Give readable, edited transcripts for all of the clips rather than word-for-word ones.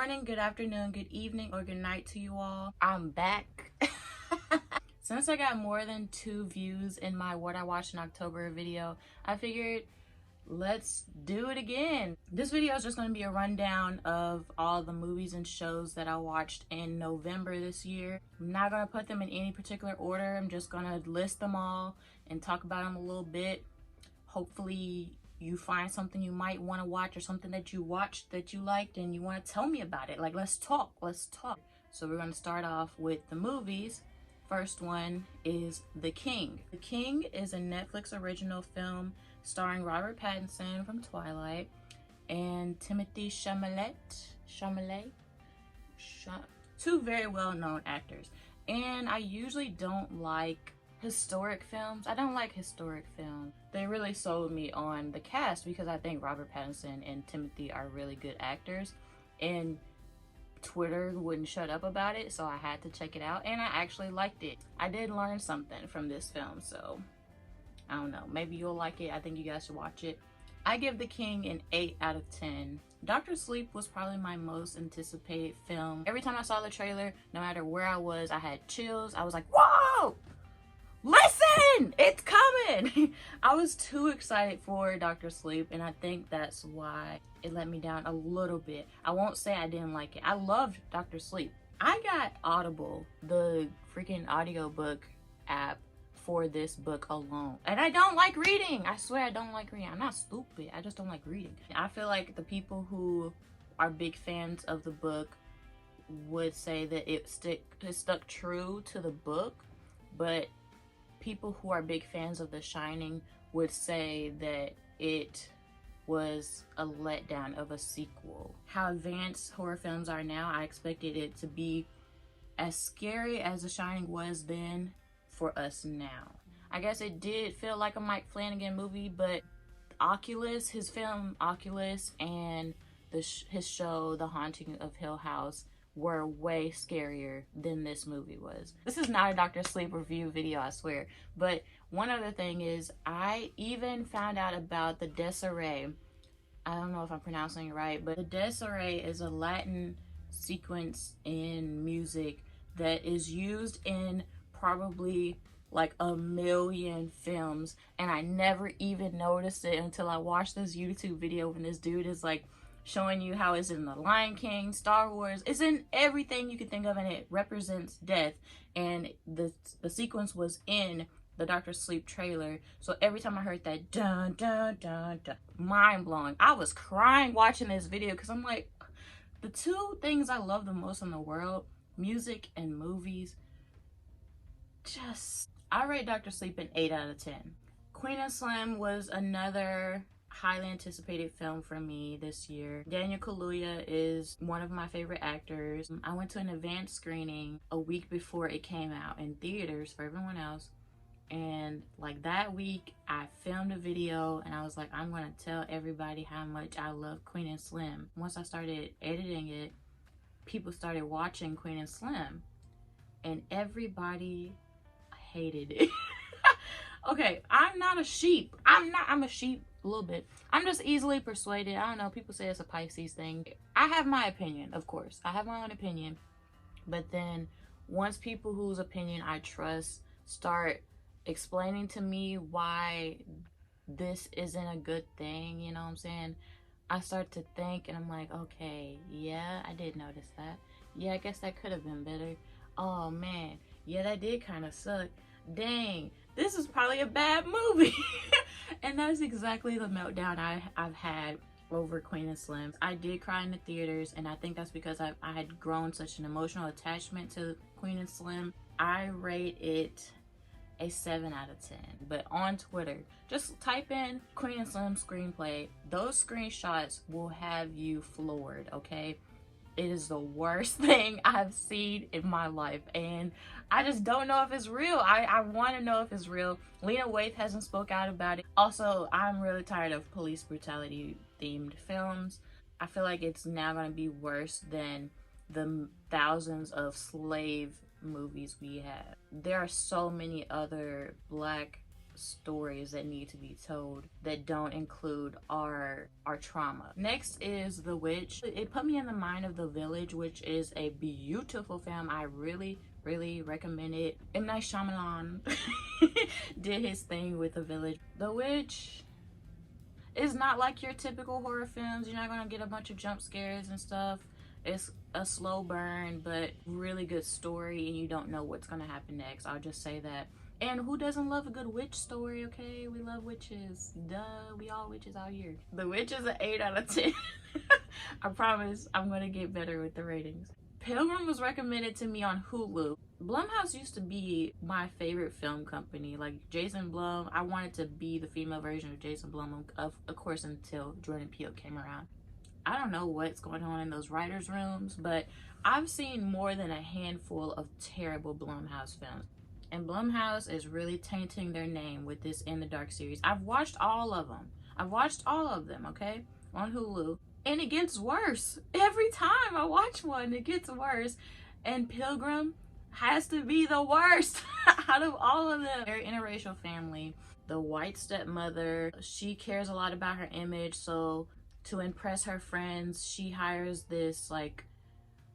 morning, good afternoon, good evening, or good night to you all. I'm back. Since I got more than 2 views in my What I Watched in October video, I figured let's do it again. This video is just going to be a rundown of all the movies and shows that I watched in November this year. I'm not going to put them in any particular order. I'm just going to list them all and talk about them a little bit. Hopefully you find something you might want to watch or something that you watched that you liked and you want to tell me about it. Like, let's talk. So we're going to start off with the movies. First one is The King. The King is a Netflix original film starring Robert Pattinson from Twilight and Timothée Chalamet, two very well-known actors. And I usually don't like historic films. I don't like historic films. They really sold me on the cast because I think Robert Pattinson and Timothy are really good actors, and Twitter wouldn't shut up about it, so I had to check it out, and I actually liked it. I did learn something from this film, so I don't know, maybe you'll like it. I think you guys should watch it. I give The King an 8 out of 10. Dr. Sleep was probably my most anticipated film. Every time I saw the trailer, no matter where I was, I had chills. I was like, whoa! Listen! It's coming! I was too excited for Dr. Sleep, and I think that's why it let me down a little bit. I won't say I didn't like it. I loved Dr. Sleep. I got Audible, the freaking audiobook app, for this book alone. And I don't like reading. I swear I don't like reading. I'm not stupid. I just don't like reading. I feel like the people who are big fans of the book would say that it stuck true to the book, but people who are big fans of The Shining would say that it was a letdown of a sequel. How advanced horror films are now, I expected it to be as scary as The Shining was then for us now. I guess it did feel like a Mike Flanagan movie, but Oculus, his film Oculus, and his show The Haunting of Hill House were way scarier than this movie was. This is not a Dr. Sleep review video, I swear. But one other thing is, I even found out about the Desiree. I don't know if I'm pronouncing it right, but the Desiree is a Latin sequence in music that is used in probably like a million films, and I never even noticed it until I watched this YouTube video when this dude is like showing you how it's in The Lion King, Star Wars, it's in everything you can think of, and it represents death. And the sequence was in the Dr. Sleep trailer, so every time I heard that dun dun dun dun, mind blowing. I was crying watching this video because I'm like, the two things I love the most in the world, music and movies, I rate Dr. Sleep an 8 out of 10. Queen and Slim was another highly anticipated film for me this year. Daniel Kaluuya is one of my favorite actors. I went to an advanced screening a week before it came out in theaters for everyone else, and like that week I filmed a video and I was like, I'm gonna tell everybody how much I love Queen and Slim. Once I started editing it, people started watching Queen and Slim, and everybody hated it. Okay, I'm not a sheep. I'm a sheep a little bit. I'm just easily persuaded. I don't know, people say it's a Pisces thing. I have my opinion, of course. I have my own opinion. But then once people whose opinion I trust start explaining to me why this isn't a good thing, you know what I'm saying, I start to think, and I'm like, okay, yeah, I did notice that. Yeah, I guess that could have been better. Oh man, yeah, that did kind of suck. Dang, this is probably a bad movie. And that's exactly the meltdown I've had over Queen and Slim. I did cry in the theaters, and I think that's because I had grown such an emotional attachment to Queen and Slim. I rate it a 7 out of 10. But on Twitter, just type in Queen and Slim screenplay. Those screenshots will have you floored, okay? It is the worst thing I've seen in my life, and I just don't know if it's real. I want to know if it's real. Lena Waithe hasn't spoke out about it. Also, I'm really tired of police brutality themed films. I feel like it's now going to be worse than the thousands of slave movies we have. There are so many other Black stories that need to be told that don't include our trauma. Next is The Witch. It put me in the mind of The Village, which is a beautiful film. I really recommend it. M. Night Shyamalan did his thing with The Village. The Witch is not like your typical horror films. You're not gonna get a bunch of jump scares and stuff. It's a slow burn, but really good story, and you don't know what's gonna happen next. I'll just say that. And who doesn't love a good witch story, okay? We love witches. Duh, we all witches out here. The Witch is an 8 out of 10. I promise I'm gonna get better with the ratings. Pilgrim was recommended to me on Hulu. Blumhouse used to be my favorite film company. Like Jason Blum, I wanted to be the female version of Jason Blum, of course, until Jordan Peele came around. I don't know what's going on in those writers' rooms, but I've seen more than a handful of terrible Blumhouse films. And Blumhouse is really tainting their name with this In the Dark series. I've watched all of them, okay, on Hulu. And it gets worse. Every time I watch one, it gets worse. And Pilgrim has to be the worst out of all of them. Very interracial family. The white stepmother, she cares a lot about her image, so to impress her friends, she hires this like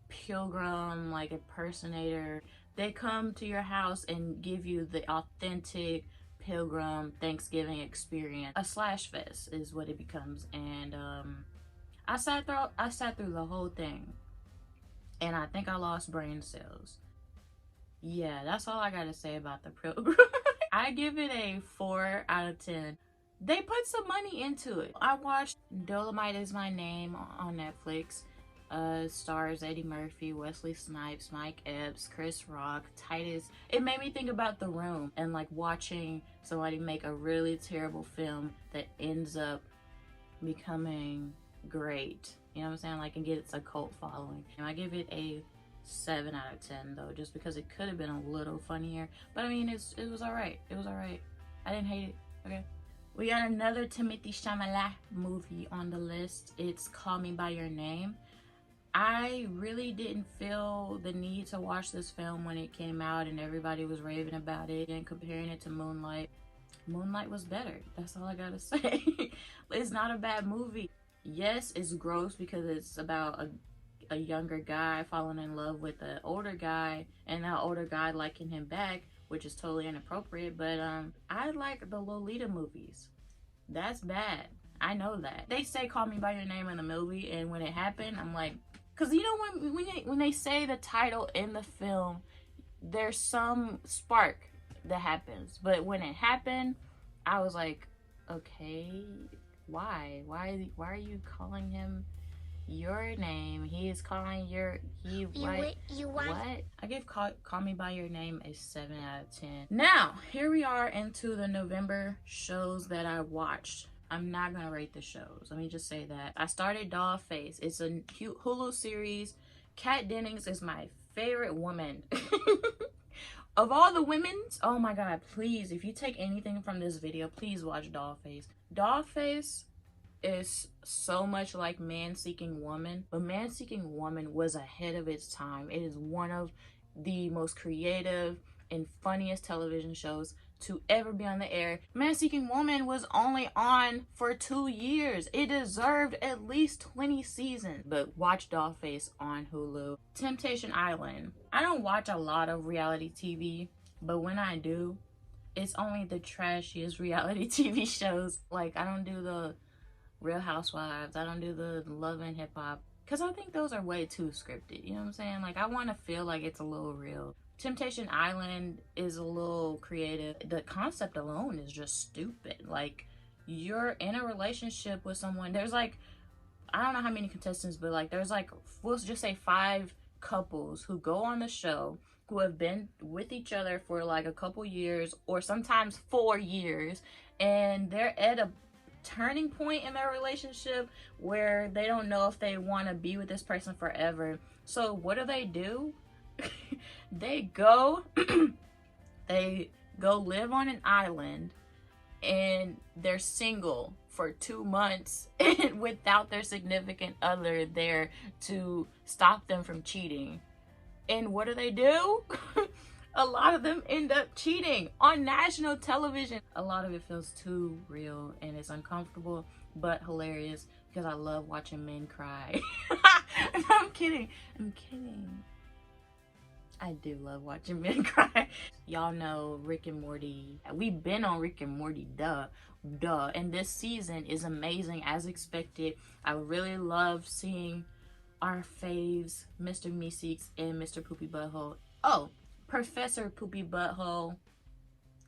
pilgrim, like impersonator. They come to your house and give you the authentic pilgrim Thanksgiving experience. A slash fest is what it becomes. And I sat through the whole thing, and I think I lost brain cells. Yeah, that's all I gotta say about the Pilgrim. I give it a 4 out of 10. They put some money into it. I watched Dolomite Is My Name on Netflix. Stars Eddie Murphy, Wesley Snipes, Mike Epps, Chris Rock, Titus. It made me think about The Room and like watching somebody make a really terrible film that ends up becoming great. You know what I'm saying? Like, and gets a cult following. And I give it a 7 out of 10 though, just because it could have been a little funnier. But I mean, it was alright. It was alright. I didn't hate it. Okay. We got another Timothée Chalamet movie on the list. It's Call Me By Your Name. I really didn't feel the need to watch this film when it came out and everybody was raving about it and comparing it to Moonlight. Moonlight was better. That's all I gotta say. It's not a bad movie. Yes, it's gross because it's about a younger guy falling in love with an older guy and that older guy liking him back, which is totally inappropriate. But I like the Lolita movies. That's bad. I know that. They say Call Me By Your Name in the movie, and when it happened, I'm like, because you know when they say the title in the film, there's some spark that happens. But when it happened, I was like, okay, why are you calling him your name? He is calling what? I give Call Me By Your Name a 7 out of 10. Now, here we are into the November shows that I watched. I'm not gonna rate the shows. Let me just say that. I started Dogface. It's a Hulu series. Kat Dennings is my favorite woman. Of all the women, oh my god, please, if you take anything from this video, please watch Dogface. Dogface is so much like Man Seeking Woman, but Man Seeking Woman was ahead of its time. It is one of the most creative and funniest television shows to ever be on the air. Man Seeking Woman was only on for 2 years. It deserved at least 20 seasons. But watch Dogface on Hulu. Temptation Island. I don't watch a lot of reality TV, but when I do, it's only the trashiest reality TV shows. Like, I don't do the Real Housewives. I don't do the Love and Hip Hop, because I think those are way too scripted. You know what I'm saying? Like, I want to feel like it's a little real. Temptation Island is a little creative. The concept alone is just stupid. Like, you're in a relationship with someone. There's like, I don't know how many contestants, but like, there's like, we'll just say 5 couples who go on the show who have been with each other for like a couple years or sometimes 4 years, and they're at a turning point in their relationship where they don't know if they want to be with this person forever. So what do? They go live on an island, and they're single for 2 months and without their significant other there to stop them from cheating. And what do? A lot of them end up cheating on national television. A lot of it feels too real and it's uncomfortable but hilarious because I love watching men cry. I'm kidding. I'm kidding. I do love watching men cry. Y'all know Rick and Morty. We've been on Rick and Morty, duh. And this season is amazing as expected. I really love seeing our faves, Mr. Meeseeks and Mr. Poopy Butthole. Oh, Professor Poopy Butthole.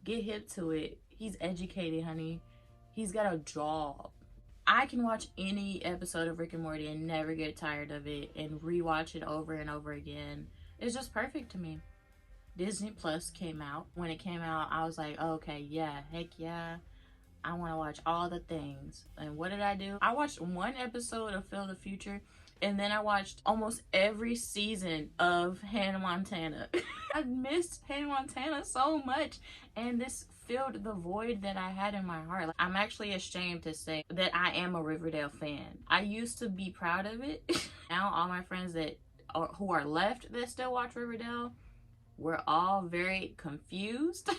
Get hip to it. He's educated, honey. He's got a job. I can watch any episode of Rick and Morty and never get tired of it and rewatch it over and over again. It's just perfect to me. Disney Plus came out. When it came out, I was like, okay, yeah, heck yeah. I want to watch all the things. And what did I do? I watched one episode of Phil the Future, and then I watched almost every season of Hannah Montana. I missed Hannah Montana so much, and this filled the void that I had in my heart. I'm actually ashamed to say that I am a Riverdale fan. I used to be proud of it. Now all my friends who are left that still watch Riverdale, we're all very confused.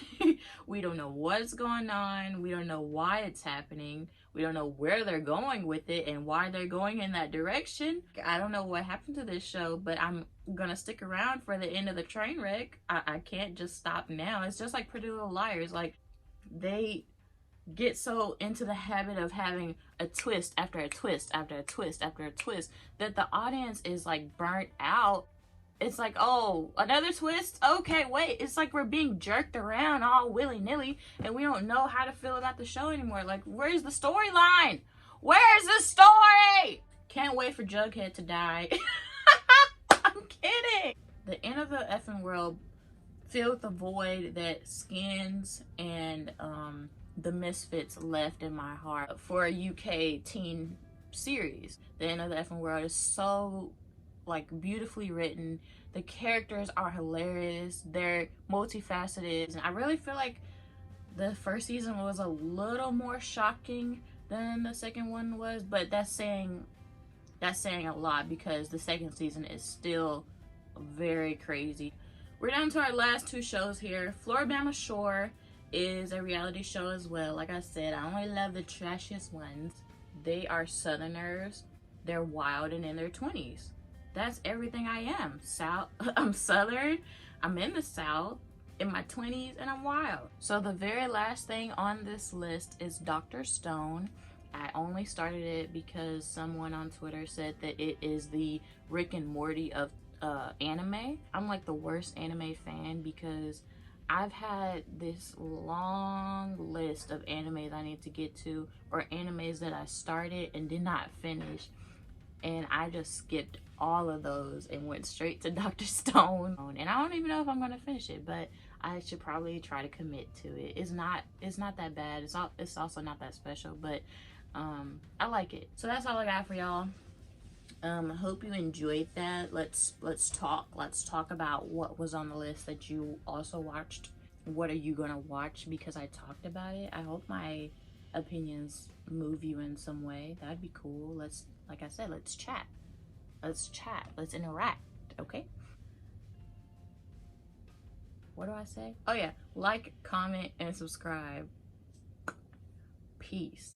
We don't know what's going on. We don't know why it's happening. We don't know where they're going with it and why they're going in that direction. I don't know what happened to this show, but I'm gonna stick around for the end of the train wreck. I can't just stop now. It's just like Pretty Little Liars. Like, they get so into the habit of having a twist after a twist after a twist after a twist that the audience is like burnt out. It's like, oh, another twist? Okay, wait. It's like we're being jerked around all willy-nilly and we don't know how to feel about the show anymore. Like, where's the storyline? Where's the story? Can't wait for Jughead to die. I'm kidding. The end of the effing world filled the void that Skins and the Misfits left in my heart for a UK teen series. The end of the effing world is so like beautifully written. The characters are hilarious. They're multifaceted. And I really feel like the first season was a little more shocking than the second one was, but that's saying a lot because the second season is still very crazy. We're down to our last two shows here. Bama Shore is a reality show as well. Like I said, I only love the trashiest ones. They are Southerners. They're wild and in their 20s. That's everything I am. I'm Southern, I'm in the South, in my 20s, and I'm wild. So the very last thing on this list is Dr. Stone. I only started it because someone on Twitter said that it is the Rick and Morty of anime. I'm like the worst anime fan because I've had this long list of animes I need to get to, or animes that I started and did not finish. And I just skipped all of those and went straight to Dr. Stone. And I don't even know if I'm gonna finish it, but I should probably try to commit to it. It's not that bad. It's also not that special, but I like it. So that's all I got for y'all. Hope you enjoyed that. Let's talk about what was on the list that you also watched. What are you gonna watch because I talked about it? I hope my opinions move you in some way. That'd be cool. Like I said, let's chat. Let's interact, okay? What do I say? Oh yeah, like, comment, and subscribe. Peace.